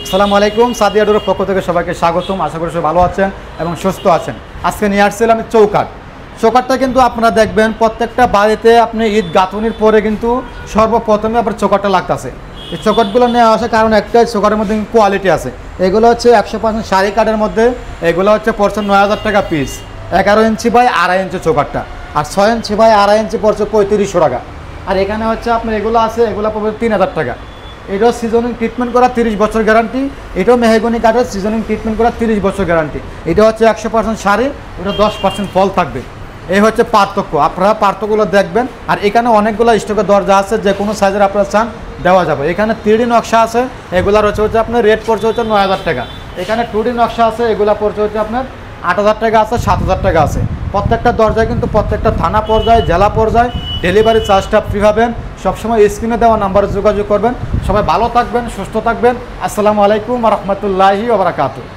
আসসালামু আলাইকুম, সাদিয়া ডোরের পক্ষ থেকে সবাইকে স্বাগতম। আশা করি সবাই ভালো আছেন এবং সুস্থ আছেন। আজকে নিয়ে আসছিলাম চৌকাঠটা কিন্তু আপনারা দেখবেন প্রত্যেকটা বাড়িতে আপনি ঈদ গাঁথনির পরে কিন্তু সর্বপ্রথমে আপনার চৌকাঠটা লাগতেছে। এই চৌকাঠগুলো নেওয়া আসার কারণ একটাই, চৌকাঠের মধ্যে কোয়ালিটি আছে। এগুলো হচ্ছে 100% শাড়ি কাঠের মধ্যে, এগুলো হচ্ছে পড়ছে 9,000 টাকা পিস। 11 ইঞ্চি বাই 2.5 ইঞ্চি চৌকাঠটা, আর 6 ইঞ্চি বাই 2.5 ইঞ্চি পড়ছে 3500 টাকা। আর এখানে হচ্ছে আপনার এগুলো আছে, এগুলো পড়বে 3,000 টাকা। এটাও সিজনিং ট্রিটমেন্ট করা 30 বছর গ্যারান্টি। এটাও মেহগনি কাঠের সিজনিং ট্রিটমেন্ট করা 30 বছর গ্যারান্টি। এটা হচ্ছে 100% শাড়ি, ওটা 10% ফল থাকবে। এই হচ্ছে পার্থক্য, আপনারা পার্থক্যগুলো দেখবেন। আর এখানে অনেকগুলো স্টকের দরজা আছে, যে কোনো সাইজের আপনারা চান দেওয়া যাবে। এখানে 3D নকশা আছে, এগুলার হচ্ছে আপনার রেট পড়ছে হচ্ছে 9,000 টাকা। এখানে 2D নকশা আছে, এগুলা পড়ছে হচ্ছে আপনার 8,000 টাকা আছে, 7,000 টাকা আছে। প্রত্যেকটা দরজায় কিন্তু প্রত্যেকটা থানা পর্যায়ে, জেলা পর্যায়ে ডেলিভারি চার্জটা ফ্রি পাবেন। সবসময় স্ক্রিনে দেওয়া নাম্বারে যোগাযোগ করবেন। সবাই ভালো থাকবেন, সুস্থ থাকবেন। আসসালামু আলাইকুম ওয়া রাহমাতুল্লাহি ওয়া বারাকাতুহু।